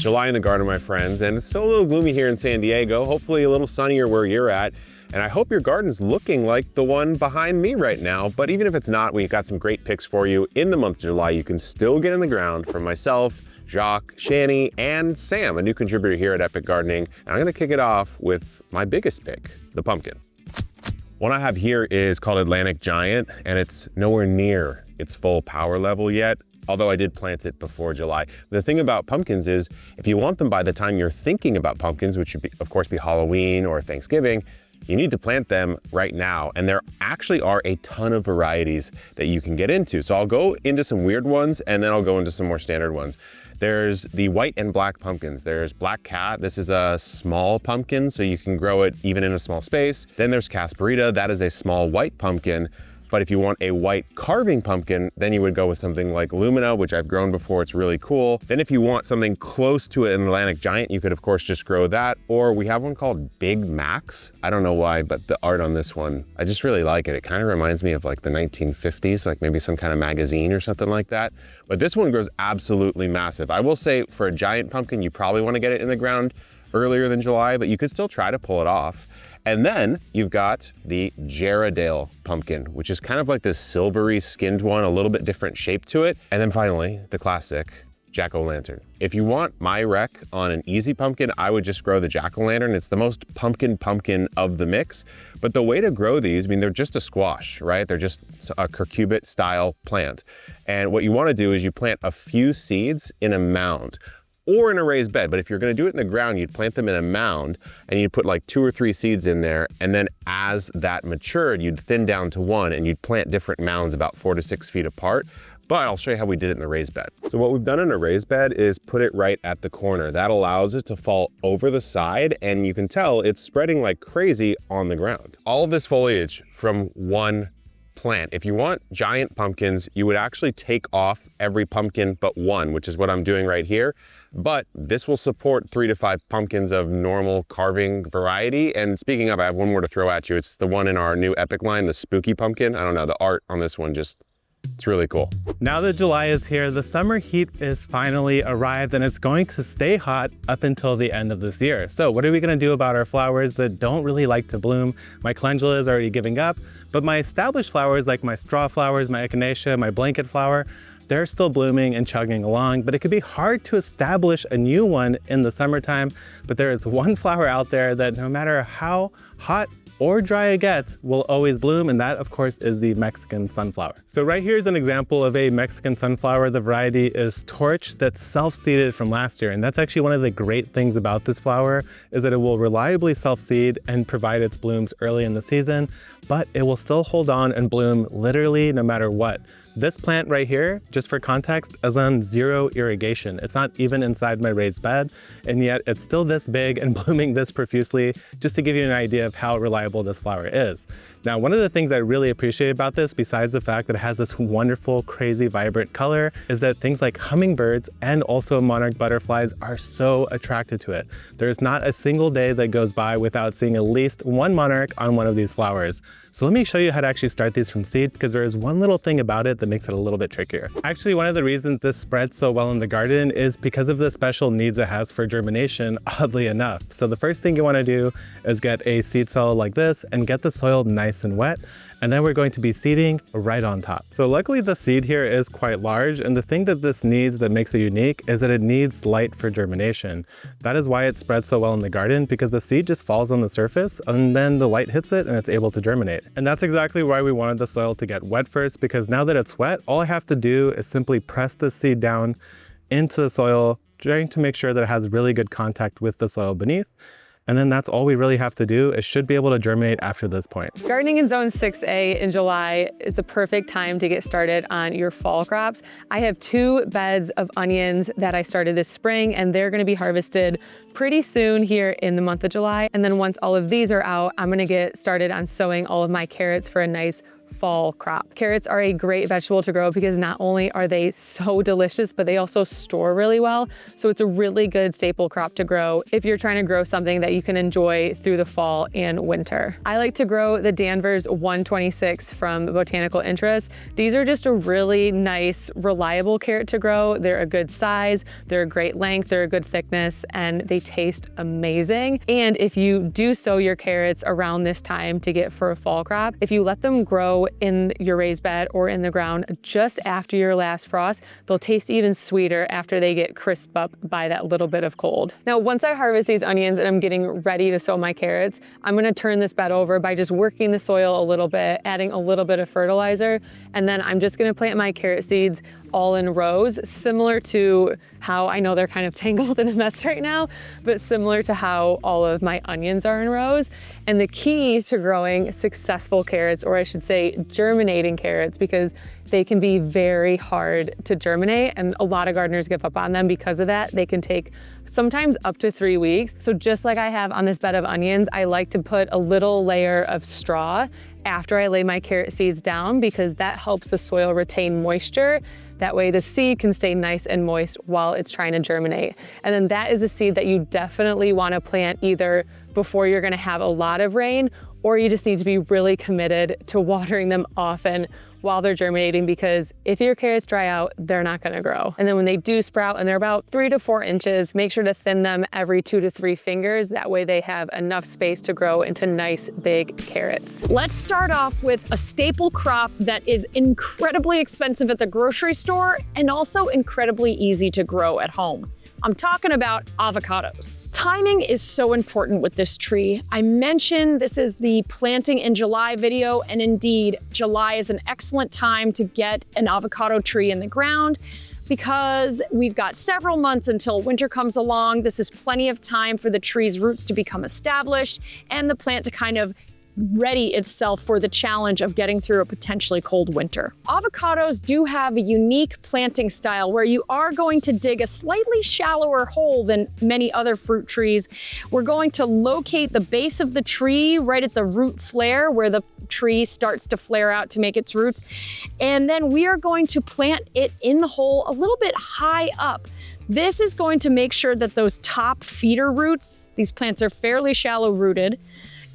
It's July in the garden, my friends, and it's still a little gloomy here in San Diego, hopefully a little sunnier where you're at. And I hope your garden's looking like the one behind me right now, but even if it's not, we've got some great picks for you. In the month of July, you can still get in the ground from myself, Jacques, Shannie, and Sam, a new contributor here at Epic Gardening. And I'm gonna kick it off with my biggest pick, the pumpkin. One I have here is called Atlantic Giant, and it's nowhere near its full power level yet, although I did plant it before July. The thing about pumpkins is, if you want them by the time you're thinking about pumpkins, which would be, of course, be Halloween or Thanksgiving, you need to plant them right now. And there actually are a ton of varieties that you can get into. So I'll go into some weird ones, and then I'll go into some more standard ones. There's the white and black pumpkins. There's Black Cat. This is a small pumpkin, so you can grow it even in a small space. Then there's Casparita. That is a small white pumpkin. But if you want a white carving pumpkin, then you would go with something like Lumina, which I've grown before. It's really cool. Then if you want something close to an Atlantic Giant, you could of course just grow that. Or we have one called Big Max. I don't know why, but the art on this one, I just really like it. It kind of reminds me of like the 1950s, like maybe some kind of magazine or something like that. But this one grows absolutely massive. I will say for a giant pumpkin, you probably want to get it in the ground earlier than July, but you could still try to pull it off. And then you've got the Dill pumpkin, which is kind of like this silvery skinned one, a little bit different shape to it. And then finally, the classic jack-o'-lantern. If you want my rec on an easy pumpkin, I would just grow the jack-o'-lantern. It's the most pumpkin of the mix. But the way to grow these, I mean, they're just a squash, right? They're just a cucurbit style plant. And what you want to do is you plant a few seeds in a mound, or in a raised bed. But if you're gonna do it in the ground, you'd plant them in a mound and you'd put like 2 or 3 seeds in there. And then as that matured, you'd thin down to 1 and you'd plant different mounds about 4 to 6 feet apart. But I'll show you how we did it in the raised bed. So what we've done in a raised bed is put it right at the corner. That allows it to fall over the side, and you can tell it's spreading like crazy on the ground. All of this foliage from one plant. If you want giant pumpkins, you would actually take off every pumpkin but one, which is what I'm doing right here. But this will support 3 to 5 pumpkins of normal carving variety. And speaking of, I have one more to throw at you. It's the one in our new Epic line, the spooky pumpkin. I don't know, the art on this one it's really cool. Now that July is here, the summer heat is finally arrived, and it's going to stay hot up until the end of this year. So what are we gonna do about our flowers that don't really like to bloom? My calendula is already giving up, but my established flowers like my straw flowers, my echinacea, my blanket flower, they're still blooming and chugging along, but it could be hard to establish a new one in the summertime. But there is one flower out there that no matter how hot or dry it gets, will always bloom, and that of course is the Mexican sunflower. So right here is an example of a Mexican sunflower. The variety is Torch, that's self-seeded from last year. And that's actually one of the great things about this flower, is that it will reliably self-seed and provide its blooms early in the season, but it will still hold on and bloom literally no matter what. This plant right here, just for context, is on 0 irrigation. It's not even inside my raised bed, and yet it's still this big and blooming this profusely, just to give you an idea of how reliable this flower is. Now, one of the things I really appreciate about this, besides the fact that it has this wonderful, crazy, vibrant color, is that things like hummingbirds and also monarch butterflies are so attracted to it. There's not a single day that goes by without seeing at least one monarch on one of these flowers. So let me show you how to actually start these from seed, because there is one little thing about it that makes it a little bit trickier. Actually, one of the reasons this spreads so well in the garden is because of the special needs it has for germination, oddly enough. So the first thing you want to do is get a seed cell like this and get the soil nice and wet. And then we're going to be seeding right on top. So luckily the seed here is quite large, and the thing that this needs that makes it unique is that it needs light for germination. That is why it spreads so well in the garden, because the seed just falls on the surface and then the light hits it and it's able to germinate. And that's exactly why we wanted the soil to get wet first, because now that it's wet, all I have to do is simply press the seed down into the soil, trying to make sure that it has really good contact with the soil beneath. And then that's all we really have to do. It should be able to germinate after this point. Gardening in Zone 6A in July is the perfect time to get started on your fall crops. I have 2 beds of onions that I started this spring, and they're gonna be harvested pretty soon here in the month of July. And then once all of these are out, I'm gonna get started on sowing all of my carrots for a nice fall crop. Carrots are a great vegetable to grow because not only are they so delicious, but they also store really well. So it's a really good staple crop to grow if you're trying to grow something that you can enjoy through the fall and winter. I like to grow the Danvers 126 from Botanical Interest. These are just a really nice, reliable carrot to grow. They're a good size, they're a great length, they're a good thickness, and they taste amazing. And if you do sow your carrots around this time to get for a fall crop, if you let them grow in your raised bed or in the ground just after your last frost, they'll taste even sweeter after they get crisped up by that little bit of cold. Now, once I harvest these onions and I'm getting ready to sow my carrots, I'm gonna turn this bed over by just working the soil a little bit, adding a little bit of fertilizer, and then I'm just gonna plant my carrot seeds all in rows, similar to how, I know they're kind of tangled and a mess right now, but similar to how all of my onions are in rows. And the key to growing successful carrots, or I should say germinating carrots, because they can be very hard to germinate and a lot of gardeners give up on them because of that. They can take sometimes up to 3 weeks. So just like I have on this bed of onions, I like to put a little layer of straw after I lay my carrot seeds down because that helps the soil retain moisture. That way the seed can stay nice and moist while it's trying to germinate. And then that is a seed that you definitely want to plant either before you're going to have a lot of rain, or you just need to be really committed to watering them often while they're germinating, because if your carrots dry out, they're not gonna grow. And then when they do sprout and they're about 3 to 4 inches, make sure to thin them every 2 to 3 fingers. That way they have enough space to grow into nice big carrots. Let's start off with a staple crop that is incredibly expensive at the grocery store and also incredibly easy to grow at home. I'm talking about avocados. Timing is so important with this tree. I mentioned this is the planting in July video, and indeed, July is an excellent time to get an avocado tree in the ground because we've got several months until winter comes along. This is plenty of time for the tree's roots to become established and the plant to kind of ready itself for the challenge of getting through a potentially cold winter. Avocados do have a unique planting style where you are going to dig a slightly shallower hole than many other fruit trees. We're going to locate the base of the tree right at the root flare where the tree starts to flare out to make its roots. And then we are going to plant it in the hole a little bit high up. This is going to make sure that those top feeder roots, these plants are fairly shallow rooted,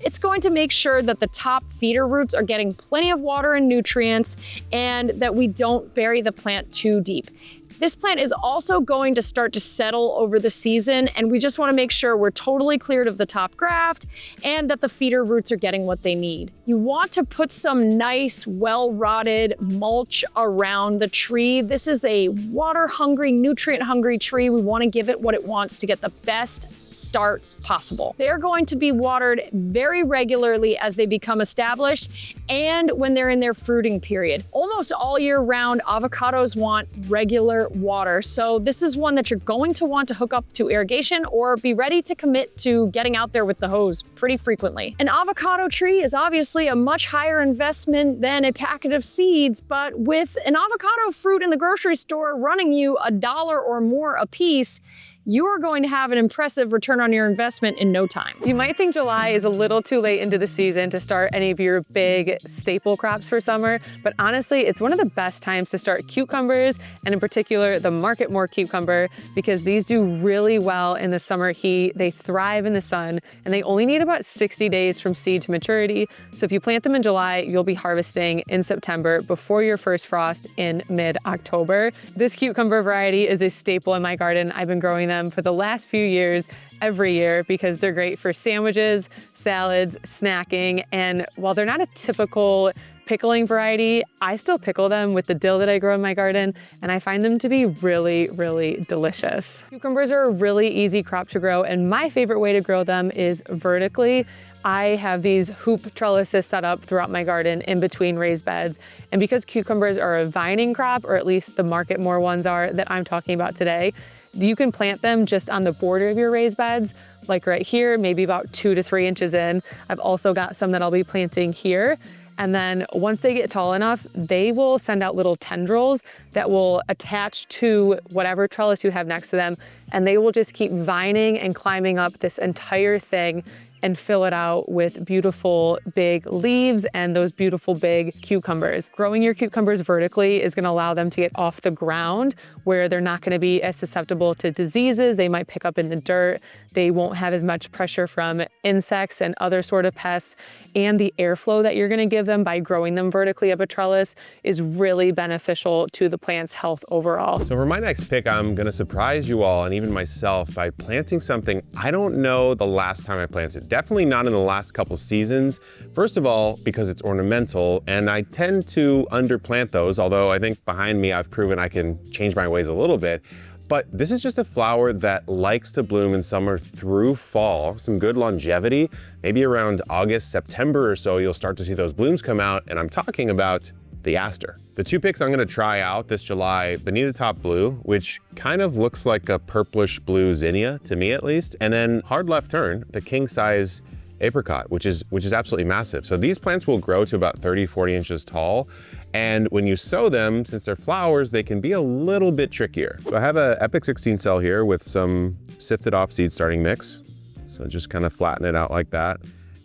it's going to make sure that the top feeder roots are getting plenty of water and nutrients and that we don't bury the plant too deep. This plant is also going to start to settle over the season, and we just want to make sure we're totally cleared of the top graft and that the feeder roots are getting what they need. You want to put some nice, well-rotted mulch around the tree. This is a water-hungry, nutrient-hungry tree. We want to give it what it wants to get the best start possible. They're going to be watered very regularly as they become established and when they're in their fruiting period. Almost all year round, avocados want regular water. So this is one that you're going to want to hook up to irrigation or be ready to commit to getting out there with the hose pretty frequently. An avocado tree is obviously a much higher investment than a packet of seeds, but with an avocado fruit in the grocery store running you $1 or more a piece, you are going to have an impressive return on your investment in no time. You might think July is a little too late into the season to start any of your big staple crops for summer, but honestly, it's one of the best times to start cucumbers, and in particular, the Market More cucumber, because these do really well in the summer heat. They thrive in the sun, and they only need about 60 days from seed to maturity. So if you plant them in July, you'll be harvesting in September before your first frost in mid-October. This cucumber variety is a staple in my garden. I've been growing them for the last few years, every year, because they're great for sandwiches, salads, snacking, and while they're not a typical pickling variety, I still pickle them with the dill that I grow in my garden, and I find them to be really, really delicious. Cucumbers are a really easy crop to grow, and my favorite way to grow them is vertically. I have these hoop trellises set up throughout my garden in between raised beds. And because cucumbers are a vining crop, or at least the Market More ones are that I'm talking about today, you can plant them just on the border of your raised beds, like right here, maybe about 2 to 3 inches in. I've also got some that I'll be planting here. And then once they get tall enough, they will send out little tendrils that will attach to whatever trellis you have next to them. And they will just keep vining and climbing up this entire thing and fill it out with beautiful big leaves and those beautiful big cucumbers. Growing your cucumbers vertically is gonna allow them to get off the ground where they're not gonna be as susceptible to diseases. They might pick up in the dirt. They won't have as much pressure from insects and other sort of pests. And the airflow that you're gonna give them by growing them vertically up a trellis is really beneficial to the plant's health overall. So for my next pick, I'm gonna surprise you all and even myself by planting something I don't know the last time I planted. Definitely not in the last couple seasons. First of all, because it's ornamental, and I tend to underplant those, although I think behind me I've proven I can change my ways a little bit. But this is just a flower that likes to bloom in summer through fall, some good longevity. Maybe around August, September or so, you'll start to see those blooms come out, and I'm talking about the aster. The two picks I'm gonna try out this July, Bonita Top Blue, which kind of looks like a purplish blue zinnia, to me at least, and then Hard Left Turn, the king size apricot, which is absolutely massive. So these plants will grow to about 30, 40 inches tall. And when you sow them, since they're flowers, they can be a little bit trickier. So I have a Epic 16 cell here with some sifted off seed starting mix. So just kind of flatten it out like that.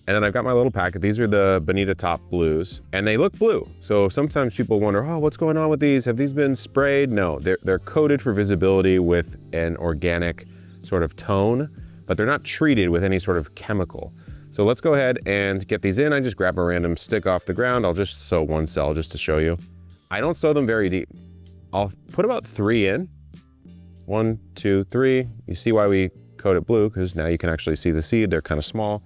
And then I've got my little packet. These are the Bonita Top Blues, and they look blue. So sometimes people wonder, oh, what's going on with these? Have these been sprayed? No, they're coated for visibility with an organic sort of tone, but they're not treated with any sort of chemical. So let's go ahead and get these in. I just grab a random stick off the ground. I'll just sow one cell just to show you. I don't sow them very deep. I'll put about 3 in. 1, 2, 3. You see why we coat it blue, because now you can actually see the seed. They're kind of small.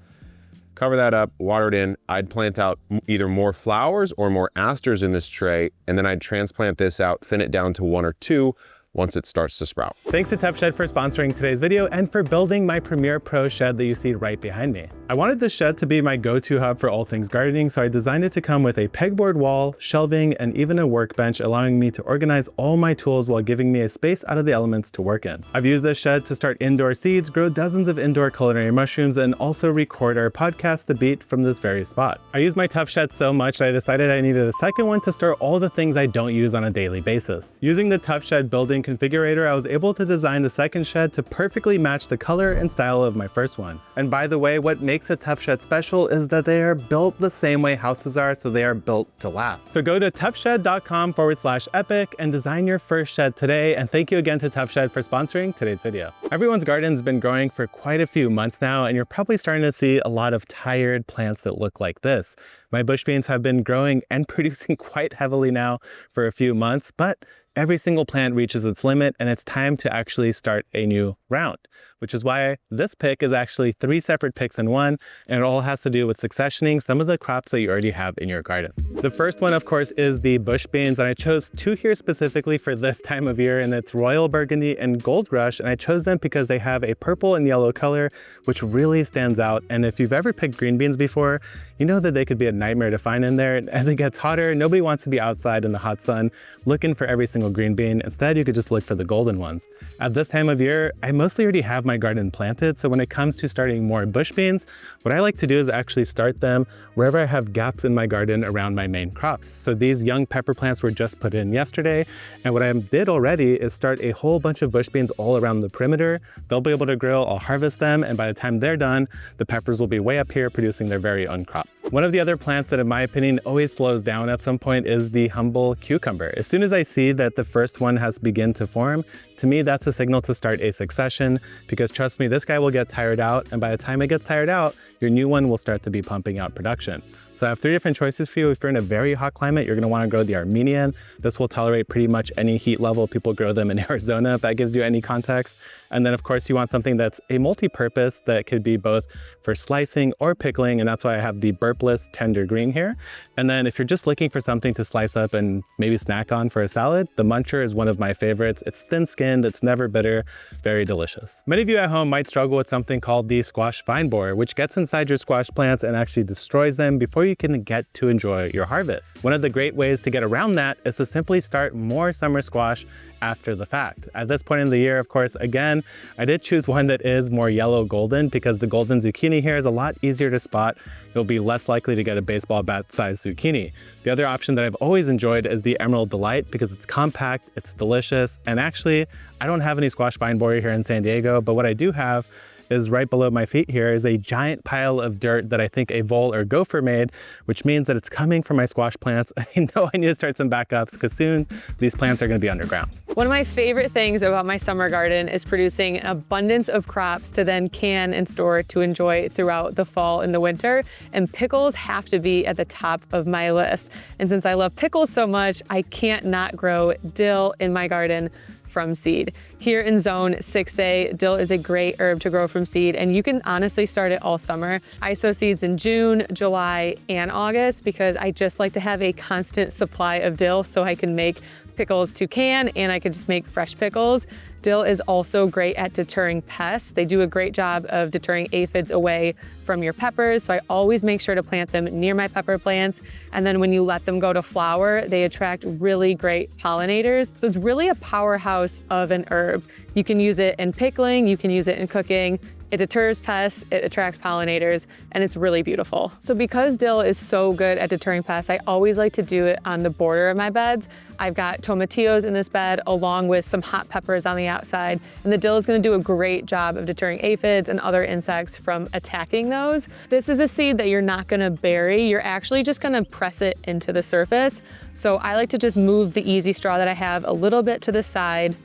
Cover that up, water it in. I'd plant out either more flowers or more asters in this tray, and then I'd transplant this out, thin it down to 1 or 2 once it starts to sprout. Thanks to Tough Shed for sponsoring today's video and for building my Premier Pro shed that you see right behind me. I wanted this shed to be my go-to hub for all things gardening, so I designed it to come with a pegboard wall, shelving, and even a workbench, allowing me to organize all my tools while giving me a space out of the elements to work in. I've used this shed to start indoor seeds, grow dozens of indoor culinary mushrooms, and also record our podcast, The Beat, from this very spot. I use my Tough Shed so much that I decided I needed a second one to store all the things I don't use on a daily basis. Using the Tough Shed building configurator, I was able to design the second shed to perfectly match the color and style of my first one. And by the way, what makes a Tough Shed special is that they are built the same way houses are, so they are built to last. So go to toughshed.com/epic and design your first shed today. And thank you again to Tough Shed for sponsoring today's video. Everyone's garden's been growing for quite a few months now, and you're probably starting to see a lot of tired plants that look like this. My bush beans have been growing and producing quite heavily now for a few months, but every single plant reaches its limit and it's time to actually start a new round, which is why this pick is actually 3 separate picks in one, and it all has to do with successioning some of the crops that you already have in your garden. The first one, of course, is the bush beans, and I chose 2 here specifically for this time of year, and it's Royal Burgundy and Gold Rush, and I chose them because they have a purple and yellow color, which really stands out. And if you've ever picked green beans before, you know that they could be a nightmare to find in there. As it gets hotter, nobody wants to be outside in the hot sun looking for every single green bean. Instead, you could just look for the golden ones. At this time of year, I mostly already have my garden planted, so when it comes to starting more bush beans, what I like to do is actually start them wherever I have gaps in my garden around my main crops. So these young pepper plants were just put in yesterday, and what I did already is start a whole bunch of bush beans all around the perimeter. They'll be able to grow, I'll harvest them, and by the time they're done, the peppers will be way up here producing their very own crop. One of the other plants that in my opinion always slows down at some point is the humble cucumber. As soon as I see that the first one has begun to form, to me that's a signal to start a succession, because trust me, this guy will get tired out, and by the time it gets tired out, your new one will start to be pumping out production. So I have 3 different choices for you. If you're in a very hot climate, you're gonna wanna grow the Armenian. This will tolerate pretty much any heat level. People grow them in Arizona, if that gives you any context. And then of course you want something that's a multi-purpose that could be both for slicing or pickling, and that's why I have the burpless tender green here. And then if you're just looking for something to slice up and maybe snack on for a salad, the Muncher is one of my favorites. It's thin-skinned, it's never bitter, very delicious. Many of you at home might struggle with something called the squash vine borer, which gets inside your squash plants and actually destroys them before you can get to enjoy your harvest. One of the great ways to get around that is to simply start more summer squash after the fact. At this point in the year, of course, again, I did choose one that is more yellow golden because the golden zucchini here is a lot easier to spot. You'll be less likely to get a baseball bat sized zucchini. The other option that I've always enjoyed is the Emerald Delight because it's compact, it's delicious, and actually, I don't have any squash vine borer here in San Diego, but what I do have is right below my feet here is a giant pile of dirt that I think a vole or gopher made, which means that it's coming from my squash plants. I know I need to start some backups because soon these plants are going to be underground. One of my favorite things about my summer garden is producing an abundance of crops to then can and store to enjoy throughout the fall and the winter. And pickles have to be at the top of my list. And since I love pickles so much, I can't not grow dill in my garden from seed. Here in zone 6A, dill is a great herb to grow from seed, and you can honestly start it all summer. I sow seeds in June, July, and August because I just like to have a constant supply of dill so I can make pickles to can and I can just make fresh pickles. Dill is also great at deterring pests. They do a great job of deterring aphids away from your peppers, so I always make sure to plant them near my pepper plants. And then when you let them go to flower, they attract really great pollinators. So it's really a powerhouse of an herb. You can use it in pickling, you can use it in cooking. It deters pests, it attracts pollinators, and it's really beautiful. So because dill is so good at deterring pests, I always like to do it on the border of my beds. I've got tomatillos in this bed along with some hot peppers on the outside, and the dill is gonna do a great job of deterring aphids and other insects from attacking those. This is a seed that you're not gonna bury, you're actually just gonna press it into the surface. So I like to just move the easy straw that I have a little bit to the side.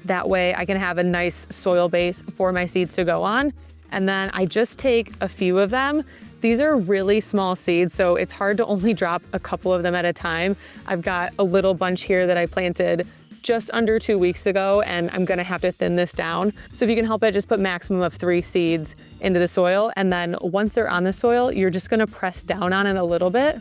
That way I can have a nice soil base for my seeds to go on. And then I just take a few of them. These are really small seeds, so it's hard to only drop a couple of them at a time. I've got a little bunch here that I planted just under 2 weeks ago, and I'm gonna have to thin this down. So if you can help it, just put maximum of 3 seeds into the soil. And then once they're on the soil, you're just gonna press down on it a little bit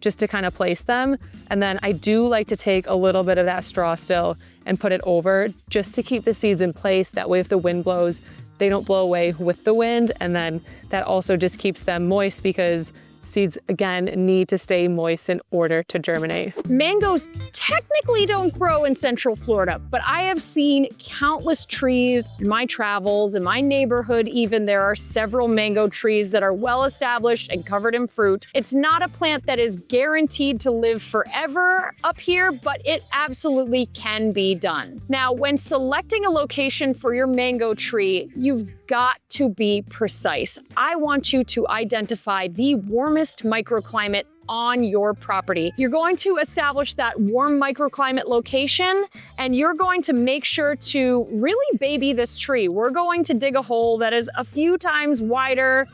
just to kind of place them. And then I do like to take a little bit of that straw still and put it over just to keep the seeds in place. That way if the wind blows, they don't blow away with the wind. And then that also just keeps them moist because seeds, again, need to stay moist in order to germinate. Mangoes technically don't grow in Central Florida, but I have seen countless trees in my travels, in my neighborhood even. There are several mango trees that are well established and covered in fruit. It's not a plant that is guaranteed to live forever up here, but it absolutely can be done. Now, when selecting a location for your mango tree, you've got to be precise. I want you to identify the warmest microclimate on your property. You're going to establish that warm microclimate location, and you're going to make sure to really baby this tree. We're going to dig a hole that is a few times wider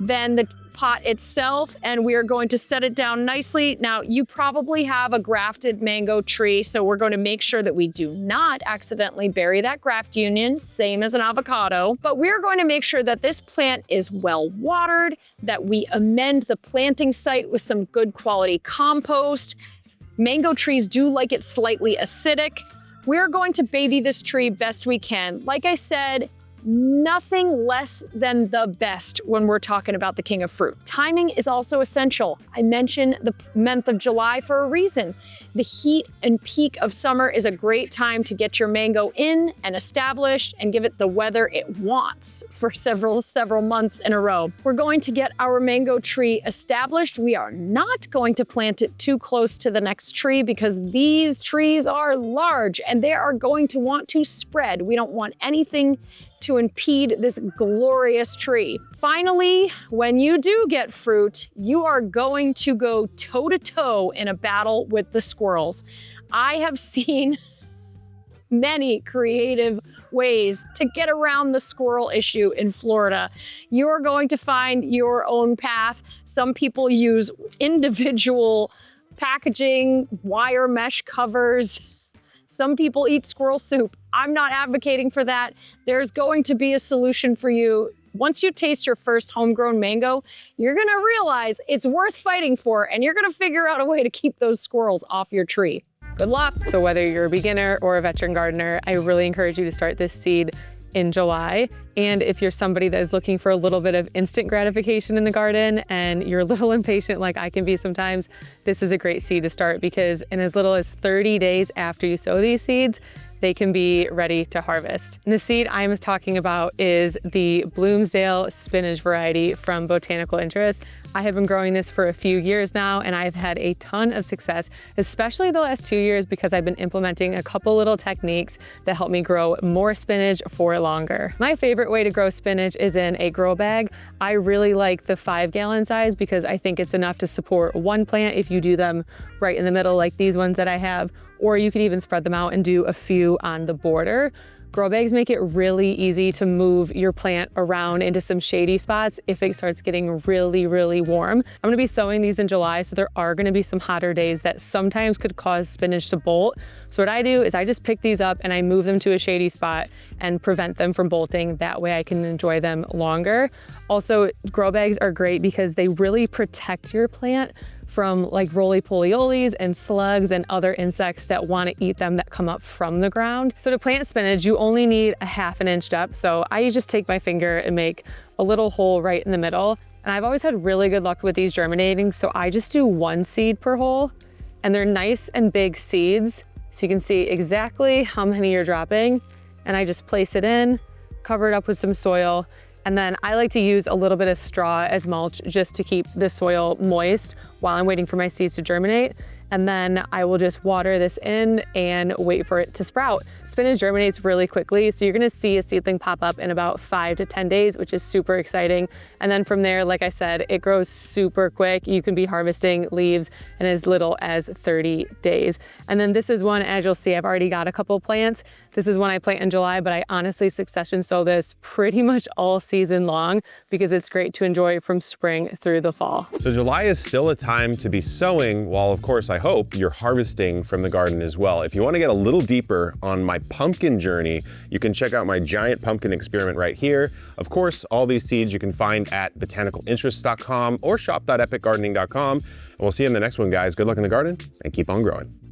than the pot itself, and we are going to set it down nicely. Now, you probably have a grafted mango tree, so we're going to make sure that we do not accidentally bury that graft union, same as an avocado, but we're going to make sure that this plant is well watered, that we amend the planting site with some good quality compost. Mango trees do like it slightly acidic. We're going to baby this tree best we can. Like I said, nothing less than the best when we're talking about the king of fruit. Timing is also essential. I mentioned the month of July for a reason. The heat and peak of summer is a great time to get your mango in and established and give it the weather it wants for several months in a row. We're going to get our mango tree established. We are not going to plant it too close to the next tree because these trees are large and they are going to want to spread. We don't want anything to impede this glorious tree. Finally, when you do get fruit, you are going to go toe-to-toe in a battle with the squirrels. I have seen many creative ways to get around the squirrel issue in Florida. You're going to find your own path. Some people use individual packaging, wire mesh covers. Some people eat squirrel soup. I'm not advocating for that. There's going to be a solution for you. Once you taste your first homegrown mango, you're gonna realize it's worth fighting for, and you're gonna figure out a way to keep those squirrels off your tree. Good luck. So whether you're a beginner or a veteran gardener, I really encourage you to start this seed in July. And if you're somebody that is looking for a little bit of instant gratification in the garden and you're a little impatient like I can be sometimes, this is a great seed to start because in as little as 30 days after you sow these seeds, they can be ready to harvest. And the seed I'm talking about is the Bloomsdale spinach variety from Botanical Interest. I have been growing this for a few years now, and I've had a ton of success, especially the last 2 years, because I've been implementing a couple little techniques that help me grow more spinach for longer. My favorite way to grow spinach is in a grow bag. I really like the 5-gallon size because I think it's enough to support one plant if you do them right in the middle like these ones that I have, or you could even spread them out and do a few on the border. Grow bags make it really easy to move your plant around into some shady spots if it starts getting really, really warm. I'm gonna be sowing these in July, so there are gonna be some hotter days that sometimes could cause spinach to bolt. So what I do is I just pick these up and I move them to a shady spot and prevent them from bolting. That way I can enjoy them longer. Also, grow bags are great because they really protect your plant from like roly-polioles and slugs and other insects that want to eat them that come up from the ground. So to plant spinach, you only need a 1/2 inch depth. So I just take my finger and make a little hole right in the middle. And I've always had really good luck with these germinating. So I just do 1 seed per hole, and they're nice and big seeds. So you can see exactly how many you're dropping. And I just place it in, cover it up with some soil. And then I like to use a little bit of straw as mulch just to keep the soil moist while I'm waiting for my seeds to germinate. And then I will just water this in and wait for it to sprout. Spinach germinates really quickly, so you're gonna see a seedling pop up in about 5 to 10 days, which is super exciting. And then from there, like I said, it grows super quick. You can be harvesting leaves in as little as 30 days. And then this is one, as you'll see, I've already got a couple plants. This is one I plant in July, but I honestly succession sow this pretty much all season long because it's great to enjoy from spring through the fall. So July is still a time to be sowing, while of course I hope you're harvesting from the garden as well. If you want to get a little deeper on my pumpkin journey, you can check out my giant pumpkin experiment right here. Of course, all these seeds you can find at botanicalinterests.com or shop.epicgardening.com. And we'll see you in the next one, guys. Good luck in the garden and keep on growing.